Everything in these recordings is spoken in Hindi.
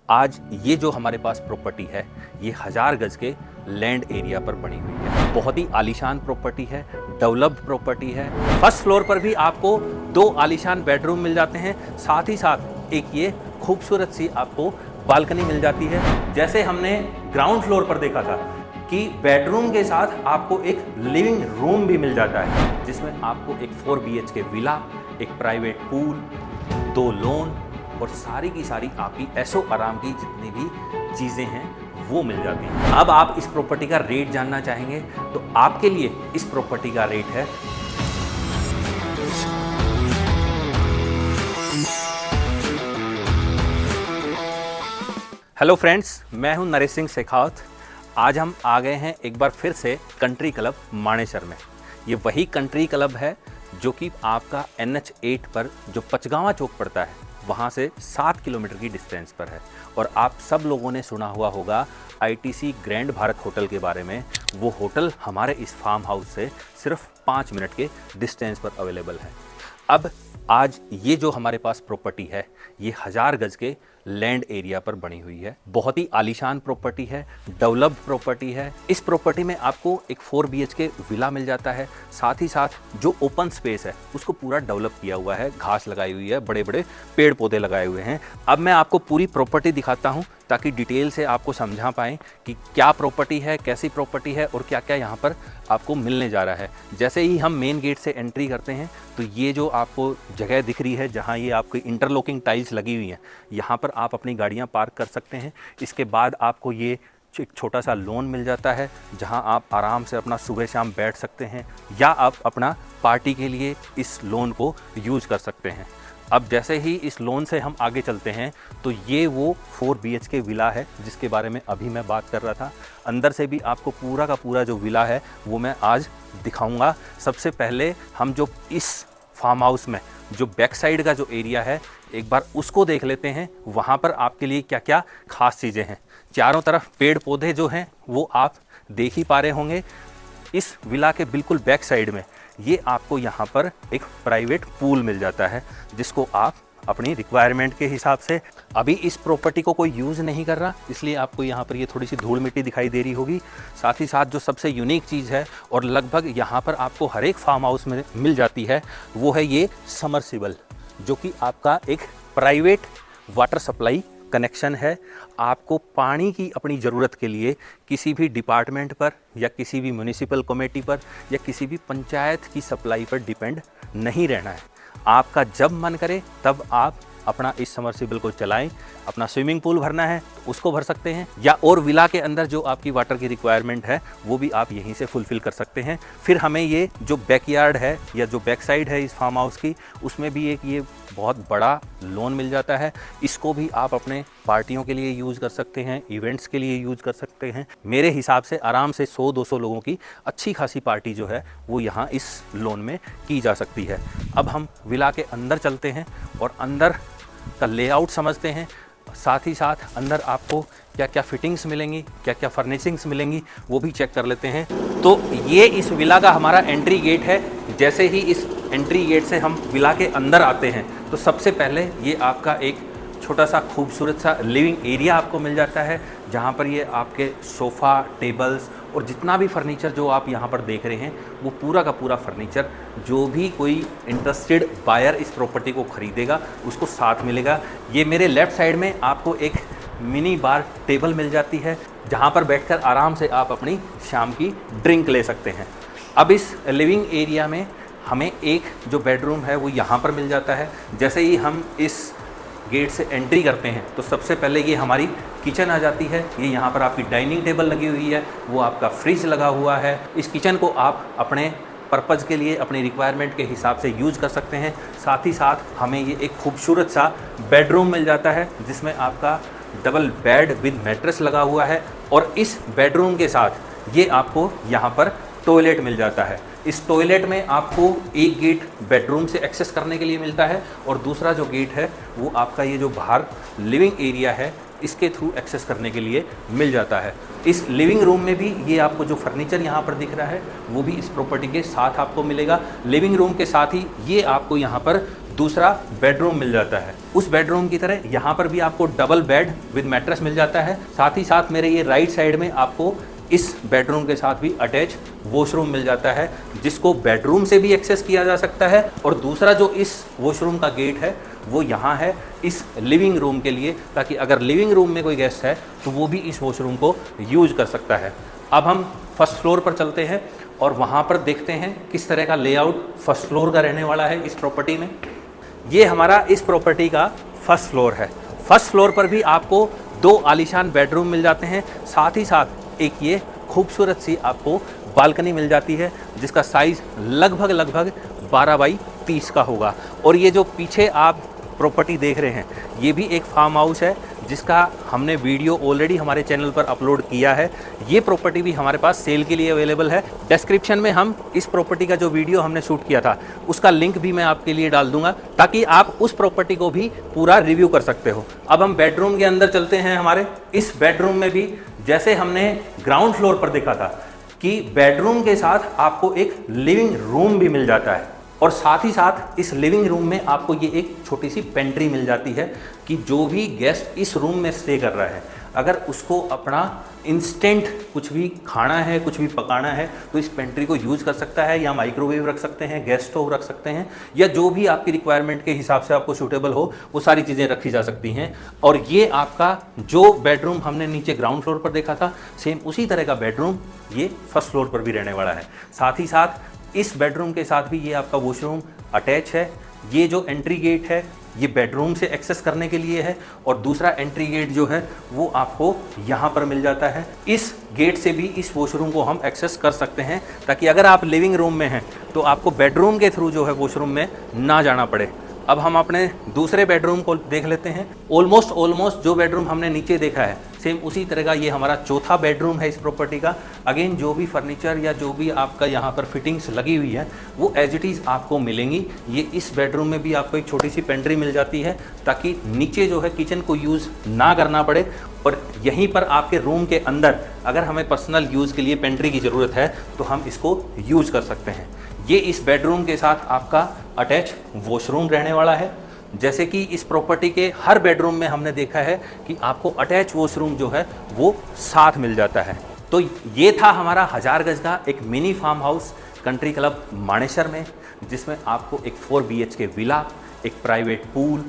आज ये जो हमारे पास प्रॉपर्टी है ये 1000 गज के लैंड एरिया पर बनी हुई है। बहुत ही आलीशान प्रॉपर्टी है, डेवलप्ड प्रॉपर्टी है। फर्स्ट फ्लोर पर भी आपको 2 आलीशान बेडरूम मिल जाते हैं, साथ ही साथ एक ये खूबसूरत सी आपको बालकनी मिल जाती है। जैसे हमने ग्राउंड फ्लोर पर देखा था कि बेडरूम के साथ आपको एक लिविंग रूम भी मिल जाता है, जिसमें आपको एक 4 BHK विला, एक प्राइवेट पूल, 2 लॉन और सारी की सारी आपकी ऐशो आराम की जितनी भी चीज़ें हैं वो मिल जाती हैं। अब आप इस प्रॉपर्टी का रेट जानना चाहेंगे तो आपके लिए इस प्रॉपर्टी का रेट है हेलो फ्रेंड्स, मैं हूं नरेश सिंह शेखावत। आज हम आ गए हैं एक बार फिर से कंट्री क्लब मानेसर में। ये वही कंट्री क्लब है जो कि आपका NH8 पर जो पचगावा चौक पड़ता है वहाँ से 7 किलोमीटर की डिस्टेंस पर है। और आप सब लोगों ने सुना हुआ होगा ITC ग्रैंड भारत होटल के बारे में। वो होटल हमारे इस फार्म हाउस से सिर्फ 5 मिनट के डिस्टेंस पर अवेलेबल है। अब आज ये जो हमारे पास प्रॉपर्टी है ये 1000 गज के लैंड एरिया पर बनी हुई है। बहुत ही आलीशान प्रॉपर्टी है, डेवलप्ड प्रॉपर्टी है। इस प्रॉपर्टी में आपको एक 4 BHK विला मिल जाता है। साथ ही साथ जो ओपन स्पेस है उसको पूरा डेवलप किया हुआ है, घास लगाई हुई है, बड़े बड़े पेड़ पौधे लगाए हुए हैं। अब मैं आपको पूरी प्रॉपर्टी दिखाता हूँ ताकि डिटेल से आपको समझा पाएँ कि क्या प्रॉपर्टी है, कैसी प्रॉपर्टी है और क्या क्या यहाँ पर आपको मिलने जा रहा है। जैसे ही हम मेन गेट से एंट्री करते हैं तो ये जो आपको जगह दिख रही है जहाँ ये आपकी इंटरलॉकिंग टाइल्स लगी हुई हैं, यहाँ पर आप अपनी गाड़ियाँ पार्क कर सकते हैं। इसके बाद आपको ये एक छोटा सा लॉन मिल जाता है जहाँ आप आराम से अपना सुबह शाम बैठ सकते हैं या आप अपना पार्टी के लिए इस लॉन को यूज़ कर सकते हैं। अब जैसे ही इस लोन से हम आगे चलते हैं तो ये वो 4 BHK विला है जिसके बारे में अभी मैं बात कर रहा था। अंदर से भी आपको पूरा का पूरा जो विला है वो मैं आज दिखाऊंगा। सबसे पहले हम जो इस फार्म हाउस में जो बैक साइड का जो एरिया है एक बार उसको देख लेते हैं। वहाँ पर आपके लिए क्या क्या खास चीज़ें हैं। चारों तरफ पेड़ पौधे जो हैं वो आप देख ही पा रहे होंगे। इस विला के बिल्कुल बैक साइड में ये आपको यहाँ पर एक प्राइवेट पूल मिल जाता है जिसको आप अपनी रिक्वायरमेंट के हिसाब से, अभी इस प्रॉपर्टी को कोई यूज़ नहीं कर रहा इसलिए आपको यहाँ पर ये थोड़ी सी धूल मिट्टी दिखाई दे रही होगी। साथ ही साथ जो सबसे यूनिक चीज़ है और लगभग यहाँ पर आपको हर एक फार्म हाउस में मिल जाती है वो है ये समरसिबल, जो कि आपका एक प्राइवेट वाटर सप्लाई कनेक्शन है। आपको पानी की अपनी ज़रूरत के लिए किसी भी डिपार्टमेंट पर या किसी भी म्यूनिसिपल कमेटी पर या किसी भी पंचायत की सप्लाई पर डिपेंड नहीं रहना है। आपका जब मन करे तब आप अपना इस समरसिबल को चलाएं। अपना स्विमिंग पूल भरना है तो उसको भर सकते हैं या और विला के अंदर जो आपकी वाटर की रिक्वायरमेंट है वो भी आप यहीं से फुलफ़िल कर सकते हैं। फिर हमें ये जो बैकयार्ड है या जो बैक साइड है इस फार्म हाउस की उसमें भी एक ये बहुत बड़ा लॉन मिल जाता है। इसको भी आप अपने पार्टियों के लिए यूज़ कर सकते हैं, इवेंट्स के लिए यूज़ कर सकते हैं। मेरे हिसाब से आराम से 100-200 लोगों की अच्छी खासी पार्टी जो है वो यहाँ इस लॉन में की जा सकती है। अब हम विला के अंदर चलते हैं और अंदर का लेआउट समझते हैं। साथ ही साथ अंदर आपको क्या क्या फिटिंग्स मिलेंगी, क्या क्या फर्निशिंग्स मिलेंगी वो भी चेक कर लेते हैं। तो ये इस विला का हमारा एंट्री गेट है। जैसे ही इस एंट्री गेट से हम विला के अंदर आते हैं तो सबसे पहले ये आपका एक छोटा सा खूबसूरत सा लिविंग एरिया आपको मिल जाता है जहाँ पर ये आपके सोफ़ा, टेबल्स और जितना भी फर्नीचर जो आप यहाँ पर देख रहे हैं वो पूरा का पूरा फर्नीचर जो भी कोई इंटरेस्टेड बायर इस प्रॉपर्टी को ख़रीदेगा उसको साथ मिलेगा। ये मेरे लेफ़्ट साइड में आपको एक मिनी बार टेबल मिल जाती है जहाँ पर बैठकर आराम से आप अपनी शाम की ड्रिंक ले सकते हैं। अब इस लिविंग एरिया में हमें एक जो बेडरूम है वो यहाँ पर मिल जाता है। जैसे ही हम इस गेट से एंट्री करते हैं तो सबसे पहले ये हमारी किचन आ जाती है। ये यहाँ पर आपकी डाइनिंग टेबल लगी हुई है, वो आपका फ्रिज लगा हुआ है। इस किचन को आप अपने पर्पज़ के लिए, अपनी रिक्वायरमेंट के हिसाब से यूज़ कर सकते हैं। साथ ही साथ हमें ये एक खूबसूरत सा बेडरूम मिल जाता है जिसमें आपका डबल बेड विद मैट्रेस लगा हुआ है और इस बेडरूम के साथ ये आपको यहाँ पर टॉयलेट मिल जाता है। इस टॉयलेट में आपको एक गेट बेडरूम से एक्सेस करने के लिए मिलता है और दूसरा जो गेट है वो आपका ये जो बाहर लिविंग एरिया है इसके थ्रू एक्सेस करने के लिए मिल जाता है। इस लिविंग रूम में भी ये आपको जो फर्नीचर यहाँ पर दिख रहा है वो भी इस प्रॉपर्टी के साथ आपको मिलेगा। लिविंग रूम के साथ ही ये आपको यहाँ पर दूसरा बेडरूम मिल जाता है। उस बेडरूम की तरह यहाँ पर भी आपको डबल बेड विद मैट्रेस मिल जाता है। साथ ही साथ मेरे ये राइट साइड में आपको इस बेडरूम के साथ भी अटैच वॉशरूम मिल जाता है, जिसको बेडरूम से भी एक्सेस किया जा सकता है। और दूसरा जो इस वॉशरूम का गेट है वो यहाँ है इस लिविंग रूम के लिए, ताकि अगर लिविंग रूम में कोई गेस्ट है तो वो भी इस वॉशरूम को यूज कर सकता है। अब हम फर्स्ट फ्लोर पर चलते हैं और वहाँ पर देखते हैं किस तरह का लेआउट फर्स्ट फ्लोर का रहने वाला है इस प्रॉपर्टी में। ये हमारा इस प्रॉपर्टी का फर्स्ट फ्लोर है। फर्स्ट फ्लोर पर भी आपको 2 आलीशान बेडरूम मिल जाते हैं। साथ ही साथ एक ये खूबसूरत सी आपको बालकनी मिल जाती है, जिसका साइज़ लगभग 12 बाई 30 का होगा। और ये जो पीछे आप प्रॉपर्टी देख रहे हैं ये भी एक फार्म हाउस है, जिसका हमने वीडियो ऑलरेडी हमारे चैनल पर अपलोड किया है। ये प्रॉपर्टी भी हमारे पास सेल के लिए अवेलेबल है। डिस्क्रिप्शन में हम इस प्रॉपर्टी का जो वीडियो हमने शूट किया था उसका लिंक भी मैं आपके लिए डाल दूंगा, ताकि आप उस प्रॉपर्टी को भी पूरा रिव्यू कर सकते हो। अब हम बेडरूम के अंदर चलते हैं। हमारे इस बेडरूम में भी जैसे हमने ग्राउंड फ्लोर पर देखा था कि बेडरूम के साथ आपको एक लिविंग रूम भी मिल जाता है, और साथ ही साथ इस लिविंग रूम में आपको ये एक छोटी सी पेंट्री मिल जाती है कि जो भी गेस्ट इस रूम में स्टे कर रहा है, अगर उसको अपना इंस्टेंट कुछ भी खाना है, कुछ भी पकाना है, तो इस पेंट्री को यूज़ कर सकता है। या माइक्रोवेव रख सकते हैं, गैस स्टोव रख सकते हैं, या जो भी आपकी रिक्वायरमेंट के हिसाब से आपको सूटेबल हो वो सारी चीज़ें रखी जा सकती हैं। और ये आपका जो बेडरूम हमने नीचे ग्राउंड फ्लोर पर देखा था, सेम उसी तरह का बेडरूम ये फर्स्ट फ्लोर पर भी रहने वाला है। साथ ही साथ इस बेडरूम के साथ भी ये आपका वॉशरूम अटैच है। ये जो एंट्री गेट है ये बेडरूम से एक्सेस करने के लिए है, और दूसरा एंट्री गेट जो है वो आपको यहाँ पर मिल जाता है। इस गेट से भी इस वॉशरूम को हम एक्सेस कर सकते हैं, ताकि अगर आप लिविंग रूम में हैं तो आपको बेडरूम के थ्रू जो है वॉशरूम में ना जाना पड़े। अब हम अपने दूसरे बेडरूम को देख लेते हैं। ऑलमोस्ट जो बेडरूम हमने नीचे देखा है सेम उसी तरह का ये हमारा चौथा बेडरूम है इस प्रॉपर्टी का। अगेन जो भी फर्नीचर या जो भी आपका यहाँ पर फिटिंग्स लगी हुई है वो एज इट इज़ आपको मिलेंगी। ये इस बेडरूम में भी आपको एक छोटी सी पेंट्री मिल जाती है, ताकि नीचे जो है किचन को यूज़ ना करना पड़े, और यहीं पर आपके रूम के अंदर अगर हमें पर्सनल यूज़ के लिए पेंट्री की ज़रूरत है तो हम इसको यूज़ कर सकते हैं। ये इस बेडरूम के साथ आपका अटैच वॉशरूम रहने वाला है। जैसे कि इस प्रॉपर्टी के हर बेडरूम में हमने देखा है कि आपको अटैच वॉशरूम जो है वो साथ मिल जाता है। तो ये था हमारा 1000 गज का एक mini farm house country club Manesar में, जिसमें आपको एक 4 BHK विला, एक प्राइवेट पूल,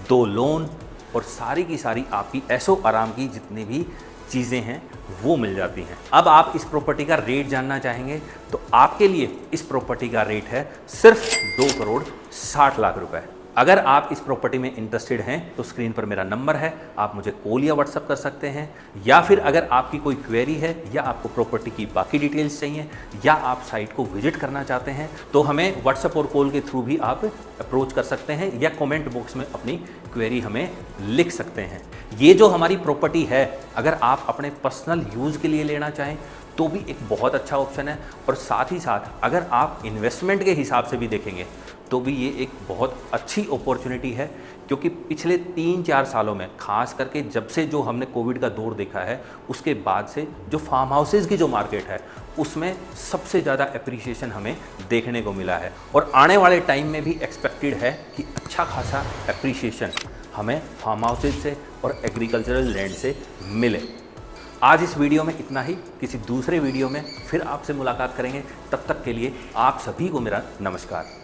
2 लॉन और सारी की सारी आपकी ऐशो आराम की जितनी भी चीज़ें हैं वो मिल जाती हैं। अब आप इस प्रॉपर्टी का रेट जानना चाहेंगे तो आपके लिए इस प्रॉपर्टी का रेट है सिर्फ 2,60,00,000 रुपए। अगर आप इस प्रॉपर्टी में इंटरेस्टेड हैं तो स्क्रीन पर मेरा नंबर है, आप मुझे कॉल या व्हाट्सअप कर सकते हैं। या फिर अगर आपकी कोई क्वेरी है या आपको प्रॉपर्टी की बाकी डिटेल्स चाहिए या आप साइट को विजिट करना चाहते हैं तो हमें व्हाट्सअप और कॉल के थ्रू भी आप अप्रोच कर सकते हैं, या कमेंट बॉक्स में अपनी क्वेरी हमें लिख सकते हैं। ये जो हमारी प्रॉपर्टी है अगर आप अपने पर्सनल यूज़ के लिए लेना चाहें तो भी एक बहुत अच्छा ऑप्शन है, और साथ ही साथ अगर आप इन्वेस्टमेंट के हिसाब से भी देखेंगे तो भी ये एक बहुत अच्छी अपॉर्चुनिटी है। क्योंकि पिछले 3-4 सालों में खास करके जब से जो हमने कोविड का दौर देखा है उसके बाद से जो फार्म हाउसेज की जो मार्केट है उसमें सबसे ज़्यादा एप्रिसिएशन हमें देखने को मिला है, और आने वाले टाइम में भी एक्सपेक्टेड है कि अच्छा खासा एप्रिसिएशन हमें फार्म हाउसेज से और एग्रीकल्चरल लैंड से मिले। आज इस वीडियो में इतना ही। किसी दूसरे वीडियो में फिर आपसे मुलाकात करेंगे, तब तक के लिए आप सभी को मेरा नमस्कार।